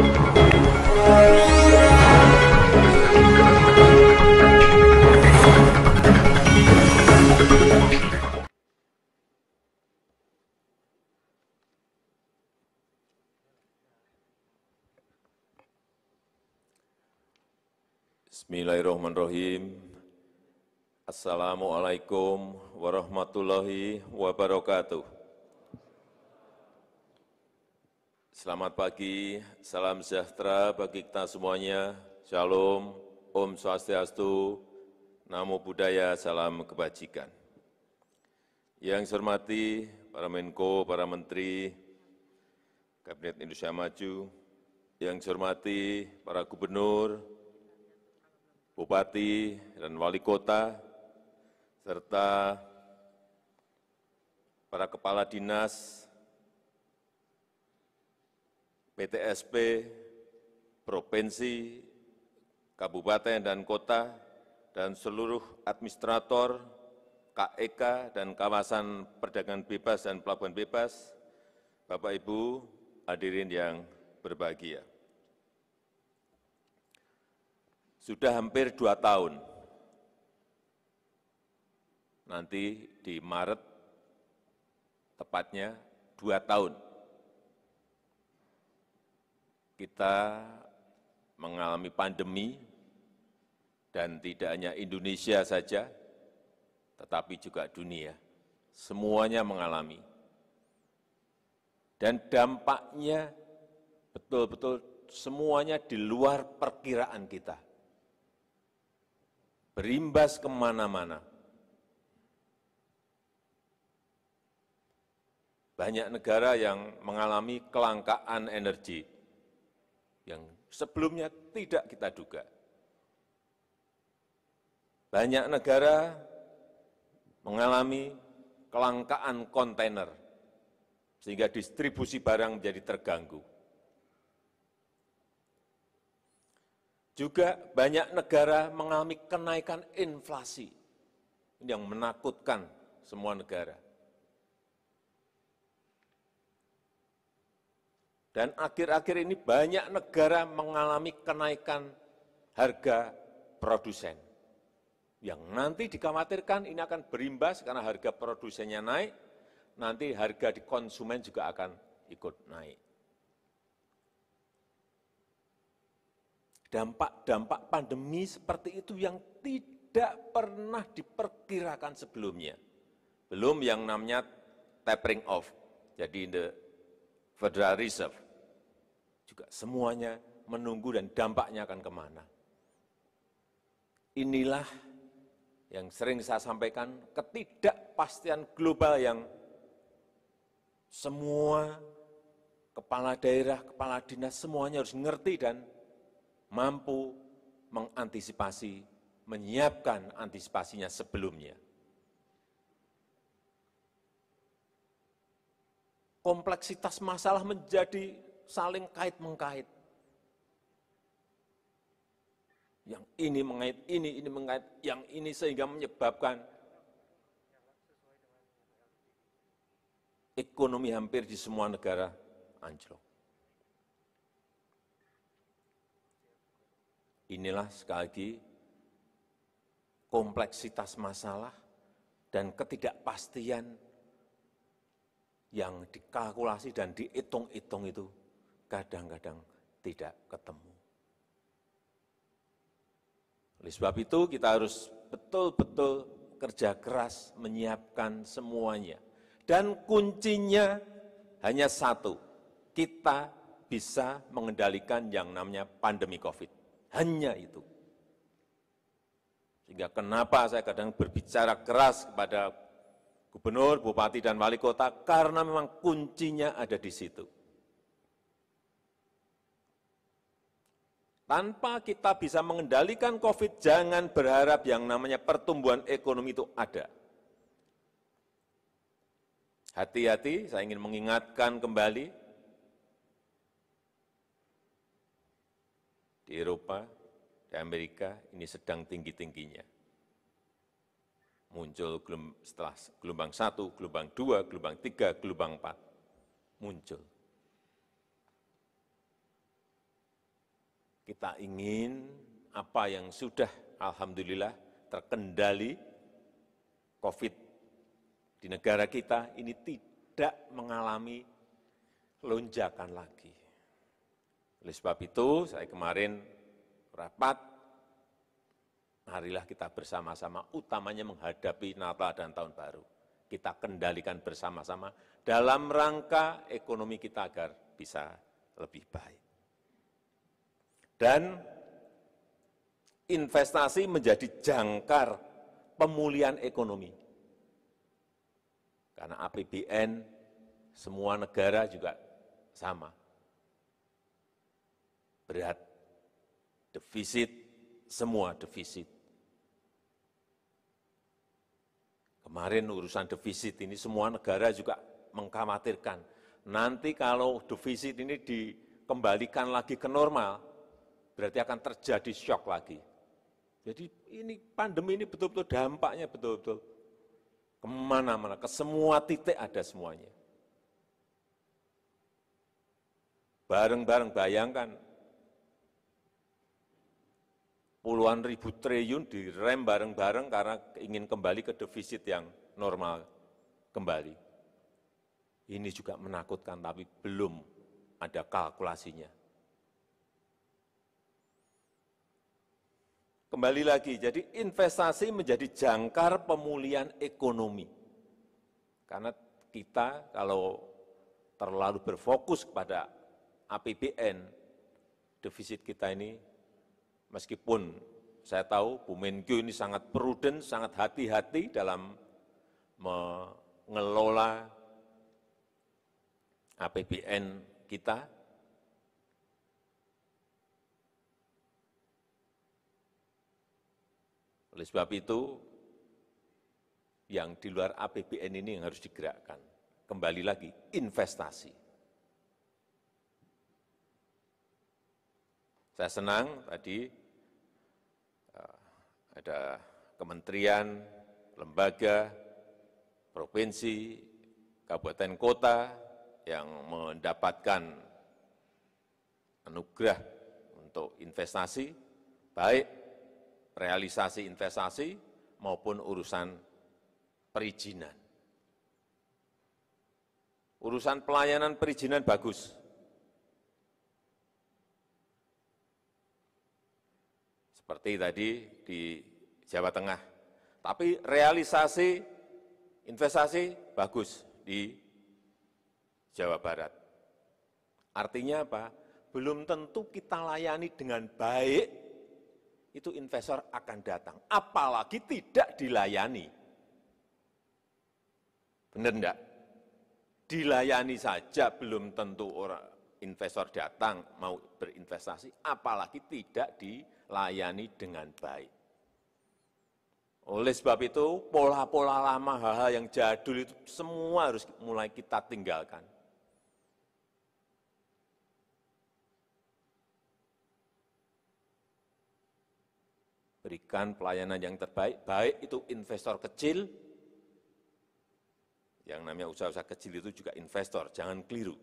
Bismillahirrahmanirrahim. Assalamualaikum warahmatullahi wabarakatuh. Selamat pagi, salam sejahtera bagi kita semuanya. Shalom, Om Swastiastu, Namo Buddhaya, salam kebajikan. Yang saya hormati para Menko, para Menteri, Kabinet Indonesia Maju, yang saya hormati para Gubernur, Bupati dan Wali Kota, serta para Kepala Dinas, PTSP, Provinsi, Kabupaten dan Kota, dan seluruh administrator, KEK dan kawasan perdagangan bebas dan pelabuhan bebas, Bapak Ibu hadirin yang berbahagia. Sudah hampir 2 tahun, nanti di Maret, tepatnya 2 tahun, kita mengalami pandemi, dan tidak hanya Indonesia saja, tetapi juga dunia. Semuanya mengalami. Dan dampaknya betul-betul semuanya di luar perkiraan kita. Berimbas kemana-mana. Banyak negara yang mengalami kelangkaan energi yang sebelumnya tidak kita duga. Banyak negara mengalami kelangkaan kontainer, sehingga distribusi barang menjadi terganggu. Juga banyak negara mengalami kenaikan inflasi, ini yang menakutkan semua negara. Dan akhir-akhir ini banyak negara mengalami kenaikan harga produsen, yang nanti dikhawatirkan ini akan berimbas karena harga produsennya naik, nanti harga di konsumen juga akan ikut naik. Dampak-dampak pandemi seperti itu yang tidak pernah diperkirakan sebelumnya. Belum yang namanya tapering off, jadi the Federal Reserve. Juga semuanya menunggu dan dampaknya akan kemana. Inilah yang sering saya sampaikan, ketidakpastian global yang semua kepala daerah, kepala dinas, semuanya harus mengerti dan mampu mengantisipasi, menyiapkan antisipasinya sebelumnya. Kompleksitas masalah menjadi saling kait-mengkait. Yang ini mengait ini mengait yang ini, sehingga menyebabkan ekonomi hampir di semua negara anjlok. Inilah sekali lagi kompleksitas masalah dan ketidakpastian yang dikalkulasi dan dihitung-hitung itu kadang-kadang tidak ketemu. Oleh sebab itu kita harus betul-betul kerja keras menyiapkan semuanya. Dan kuncinya hanya satu, kita bisa mengendalikan yang namanya pandemi COVID. Hanya itu. Sehingga kenapa saya kadang berbicara keras kepada gubernur, bupati, dan wali kota, karena memang kuncinya ada di situ. Tanpa kita bisa mengendalikan COVID, jangan berharap yang namanya pertumbuhan ekonomi itu ada. Hati-hati, saya ingin mengingatkan kembali, di Eropa, di Amerika, ini sedang tinggi-tingginya. Muncul setelah gelombang 1, gelombang 2, gelombang 3, gelombang 4, muncul. Kita ingin apa yang sudah alhamdulillah terkendali COVID di negara kita ini tidak mengalami lonjakan lagi. Oleh sebab itu, saya kemarin rapat, marilah kita bersama-sama, utamanya menghadapi Natal dan Tahun Baru. Kita kendalikan bersama-sama dalam rangka ekonomi kita agar bisa lebih baik. Dan investasi menjadi jangkar pemulihan ekonomi. Karena APBN semua negara juga sama. Berat, defisit, semua defisit. Kemarin urusan defisit ini semua negara juga mengkhawatirkan. Nanti kalau defisit ini dikembalikan lagi ke normal, berarti akan terjadi shock lagi. Jadi ini pandemi ini betul-betul dampaknya betul-betul kemana-mana, ke semua titik ada semuanya. Bareng-bareng bayangkan, puluhan ribu triliun direm bareng-bareng karena ingin kembali ke defisit yang normal kembali. Ini juga menakutkan, tapi belum ada kalkulasinya. Kembali lagi, jadi investasi menjadi jangkar pemulihan ekonomi. Karena kita kalau terlalu berfokus kepada APBN, defisit kita ini, meskipun saya tahu Bu Menkyu ini sangat prudent, sangat hati-hati dalam mengelola APBN kita, oleh sebab itu, yang di luar APBN ini yang harus digerakkan. Kembali lagi, investasi. Saya senang tadi ada kementerian, lembaga, provinsi, kabupaten kota yang mendapatkan anugerah untuk investasi, baik realisasi investasi maupun urusan perizinan. Urusan pelayanan perizinan bagus. Seperti tadi di Jawa Tengah. Tapi realisasi investasi bagus di Jawa Barat. Artinya apa? Belum tentu kita layani dengan baik, itu investor akan datang, apalagi tidak dilayani. Benar enggak? Dilayani saja belum tentu orang investor datang mau berinvestasi, apalagi tidak dilayani dengan baik. Oleh sebab itu, pola-pola lama, hal-hal yang jadul itu semua harus mulai kita tinggalkan. Berikan pelayanan yang terbaik, baik itu investor kecil, yang namanya usaha-usaha kecil itu juga investor, jangan keliru.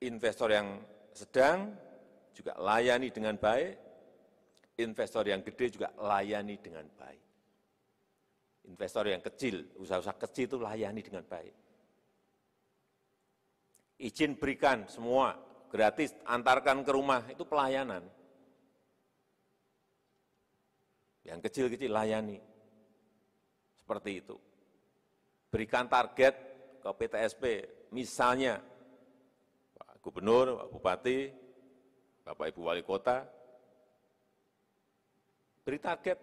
Investor yang sedang juga layani dengan baik, investor yang gede juga layani dengan baik. Investor yang kecil, usaha-usaha kecil itu layani dengan baik. Izin berikan semua, gratis, antarkan ke rumah, itu pelayanan. Yang kecil-kecil layani, seperti itu. Berikan target ke PTSP, misalnya Pak Gubernur, Pak Bupati, Bapak Ibu Wali Kota, beri target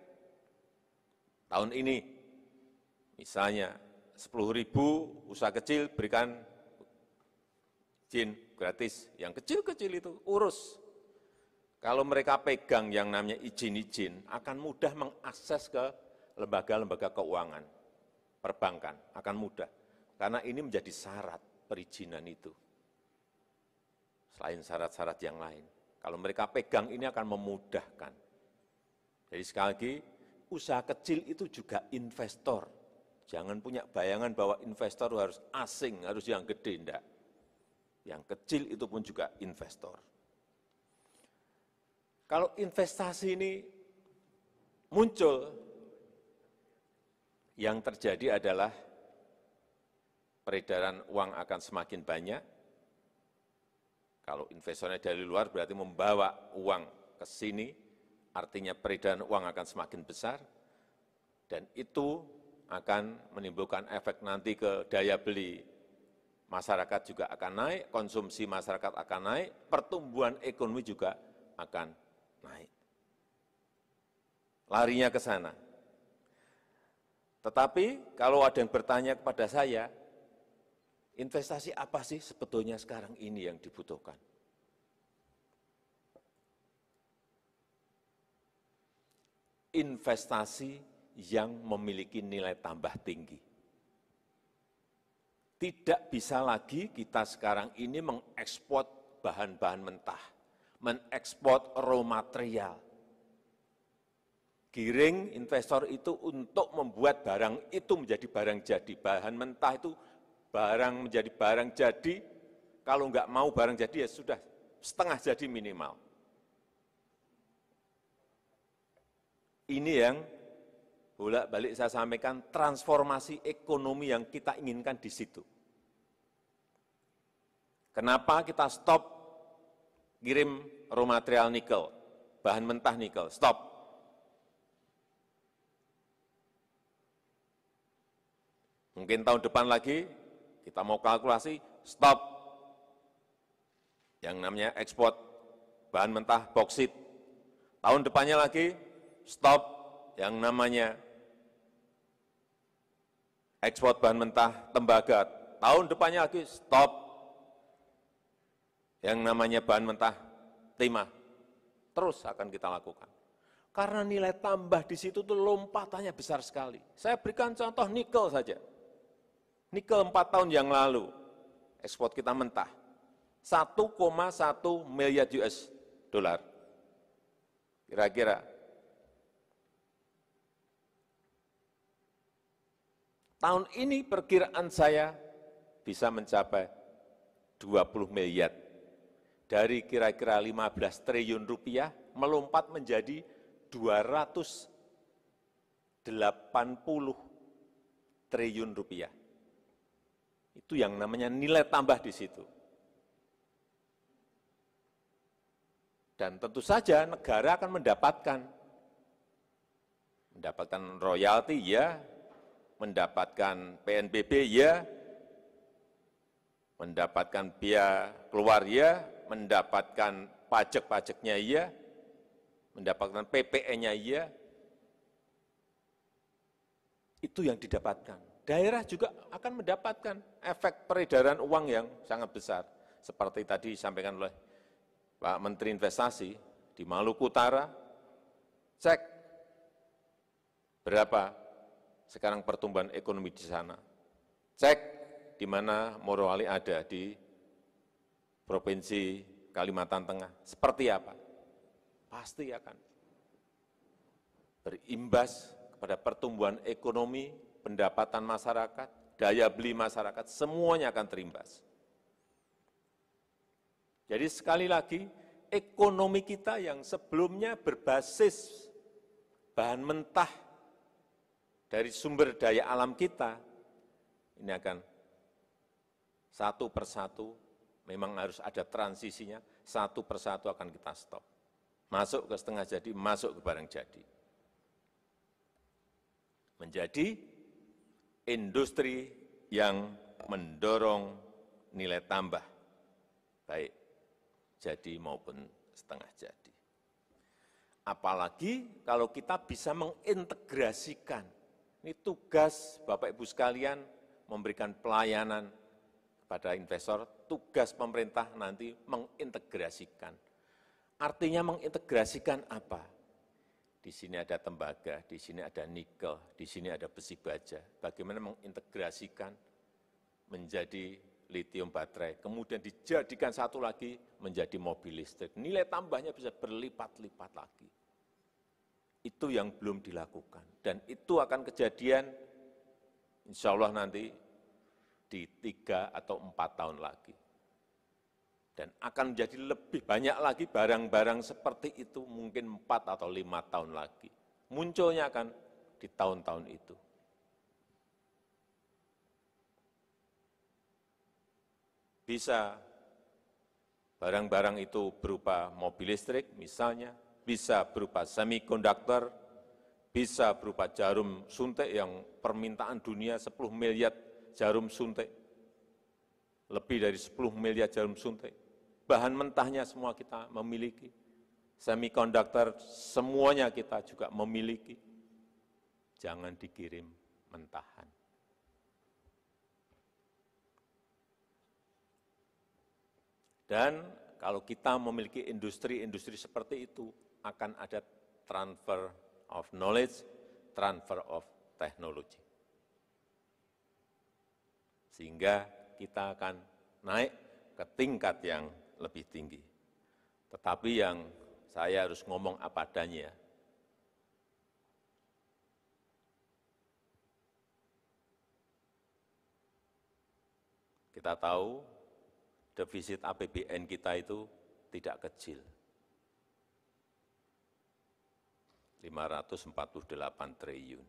tahun ini, misalnya 10.000 usaha kecil berikan izin gratis, yang kecil-kecil itu urus. Kalau mereka pegang yang namanya izin-izin, akan mudah mengakses ke lembaga-lembaga keuangan, perbankan, akan mudah. Karena ini menjadi syarat perizinan itu. Selain syarat-syarat yang lain. Kalau mereka pegang ini akan memudahkan. Jadi sekali lagi, usaha kecil itu juga investor. Jangan punya bayangan bahwa investor harus asing, harus yang gede, enggak. Yang kecil itu pun juga investor. Kalau investasi ini muncul, yang terjadi adalah peredaran uang akan semakin banyak. Kalau investornya dari luar berarti membawa uang ke sini, artinya peredaran uang akan semakin besar, dan itu akan menimbulkan efek nanti ke daya beli masyarakat juga akan naik, konsumsi masyarakat akan naik, pertumbuhan ekonomi juga akan naik. Larinya ke sana. Tetapi kalau ada yang bertanya kepada saya, investasi apa sih sebetulnya sekarang ini yang dibutuhkan? Investasi yang memiliki nilai tambah tinggi. Tidak bisa lagi kita sekarang ini mengekspor bahan-bahan mentah, mengekspor raw material. Giring investor itu untuk membuat barang itu menjadi barang jadi. Bahan mentah itu barang menjadi barang jadi, kalau nggak mau barang jadi ya sudah setengah jadi minimal. Ini yang bolak-balik saya sampaikan, transformasi ekonomi yang kita inginkan di situ. Kenapa kita stop kirim raw material nikel, bahan mentah nikel, stop. Mungkin tahun depan lagi kita mau kalkulasi, stop yang namanya ekspor bahan mentah boksit. Tahun depannya lagi, stop yang namanya ekspor bahan mentah tembaga. Tahun depannya lagi, stop yang namanya bahan mentah timah. Terus akan kita lakukan. Karena nilai tambah di situ tuh lompatannya besar sekali. Saya berikan contoh nikel saja. Nikel 4 tahun yang lalu, ekspor kita mentah, 1,1 miliar US dolar. Kira-kira. Tahun ini perkiraan saya bisa mencapai 20 miliar. Dari kira-kira 15 triliun rupiah, melompat menjadi 280 triliun rupiah. Itu yang namanya nilai tambah di situ. Dan tentu saja negara akan mendapatkan royalti ya, mendapatkan PNBP ya, mendapatkan biaya keluar ya, mendapatkan pajak-pajaknya ya, mendapatkan PPN-nya ya. Itu yang didapatkan. Daerah juga akan mendapatkan efek peredaran uang yang sangat besar. Seperti tadi disampaikan oleh Pak Menteri Investasi, di Maluku Utara, cek berapa sekarang pertumbuhan ekonomi di sana. Cek di mana Morowali ada di Provinsi Kalimantan Tengah, seperti apa? Pasti akan berimbas kepada pertumbuhan ekonomi, pendapatan masyarakat, daya beli masyarakat, semuanya akan terimbas. Jadi sekali lagi, ekonomi kita yang sebelumnya berbasis bahan mentah dari sumber daya alam kita, ini akan satu persatu, memang harus ada transisinya, satu persatu akan kita stop. Masuk ke setengah jadi, masuk ke barang jadi. Menjadi industri yang mendorong nilai tambah, baik jadi maupun setengah jadi. Apalagi kalau kita bisa mengintegrasikan, ini tugas Bapak Ibu sekalian memberikan pelayanan kepada investor, tugas pemerintah nanti mengintegrasikan. Artinya mengintegrasikan apa? Di sini ada tembaga, di sini ada nikel, di sini ada besi baja. Bagaimana mengintegrasikan menjadi lithium baterai, kemudian dijadikan satu lagi menjadi mobil listrik. Nilai tambahnya bisa berlipat-lipat lagi. Itu yang belum dilakukan. Dan itu akan kejadian insya Allah nanti di 3 atau 4 tahun lagi. Dan akan menjadi lebih banyak lagi barang-barang seperti itu mungkin 4 atau 5 tahun lagi. Munculnya akan di tahun-tahun itu. Bisa barang-barang itu berupa mobil listrik misalnya, bisa berupa semikonduktor, bisa berupa jarum suntik yang permintaan dunia 10 miliar jarum suntik, lebih dari 10 miliar jarum suntik. Bahan mentahnya semua kita memiliki, semikonduktor semuanya kita juga memiliki. Jangan dikirim mentahan. Dan kalau kita memiliki industri-industri seperti itu, akan ada transfer of knowledge, transfer of technology. Sehingga kita akan naik ke tingkat yang lebih tinggi. Tetapi yang saya harus ngomong apa adanya. Kita tahu defisit APBN kita itu tidak kecil. 548 triliun.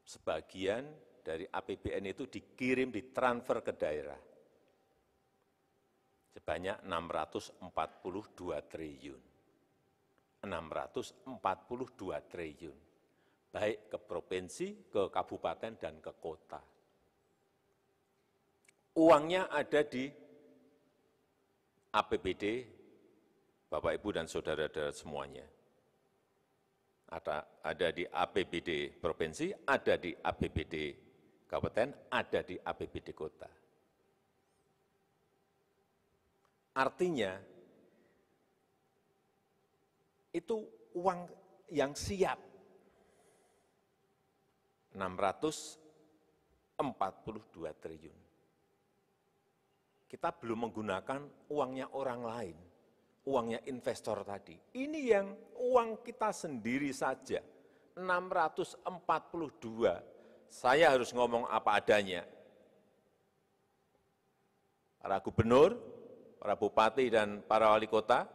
Sebagian dari APBN itu dikirim, ditransfer ke daerah. Sebanyak 642 triliun. 642 triliun. Baik ke provinsi, ke kabupaten, dan ke kota. Uangnya ada di APBD, Bapak, Ibu, dan saudara-saudara semuanya. Ada di APBD provinsi, ada di APBD kabupaten, ada di APBD kota. Artinya, itu uang yang siap. 642 triliun. Kita belum menggunakan uangnya orang lain, uangnya investor tadi. Ini yang uang kita sendiri saja, 642. Saya harus ngomong apa adanya. Para gubernur, para bupati, dan para wali kota,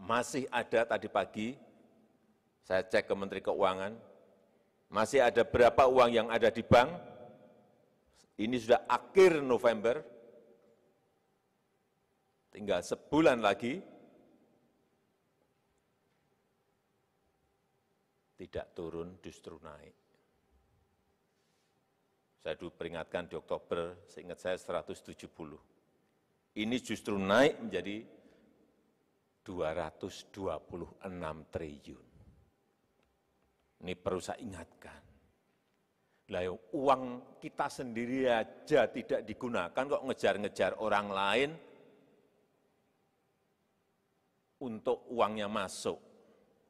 masih ada tadi pagi, saya cek ke Menteri Keuangan, masih ada berapa uang yang ada di bank. Ini sudah akhir November, tinggal sebulan lagi, tidak turun, justru naik. Saya dulu peringatkan di Oktober, seingat saya 170. Ini justru naik menjadi 226 triliun. Ini perlu saya ingatkan. Lah uang kita sendiri aja tidak digunakan, kok ngejar-ngejar orang lain untuk uangnya masuk.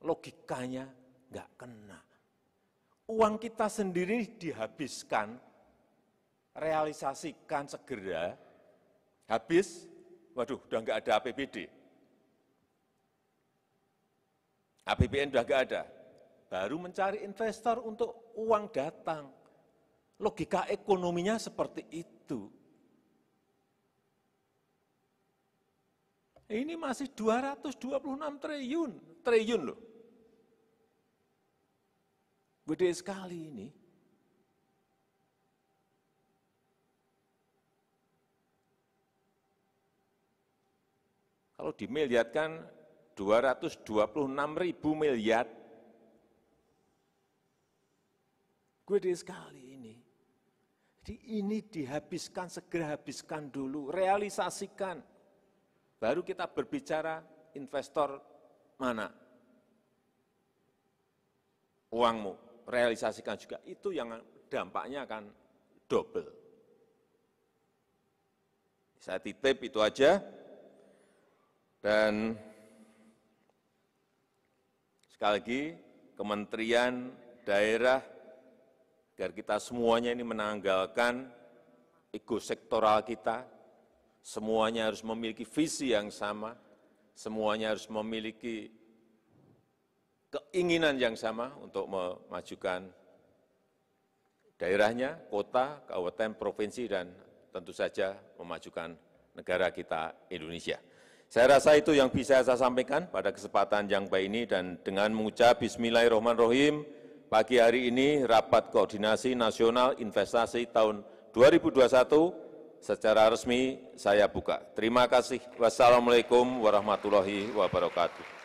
Logikanya nggak kena. Uang kita sendiri dihabiskan, realisasikan segera, habis, waduh, udah nggak ada APBD. APBN udah nggak ada, baru mencari investor untuk uang datang. Logika ekonominya seperti itu. Ini masih 226 triliun loh. Gede sekali ini. Kalau dimiliarkan 226.000 miliar, gede sekali ini. Jadi ini dihabiskan, segera habiskan dulu, realisasikan. Baru kita berbicara investor mana uangmu, realisasikan juga. Itu yang dampaknya akan double. Saya titip itu aja. Dan sekali lagi, kementerian, daerah, agar kita semuanya ini menanggalkan ego sektoral kita, semuanya harus memiliki visi yang sama, semuanya harus memiliki keinginan yang sama untuk memajukan daerahnya, kota, kabupaten, provinsi, dan tentu saja memajukan negara kita Indonesia. Saya rasa itu yang bisa saya sampaikan pada kesempatan yang baik ini, dan dengan mengucap Bismillahirrahmanirrahim, pagi hari ini Rapat Koordinasi Nasional Investasi tahun 2021 secara resmi saya buka. Terima kasih. Wassalamualaikum warahmatullahi wabarakatuh.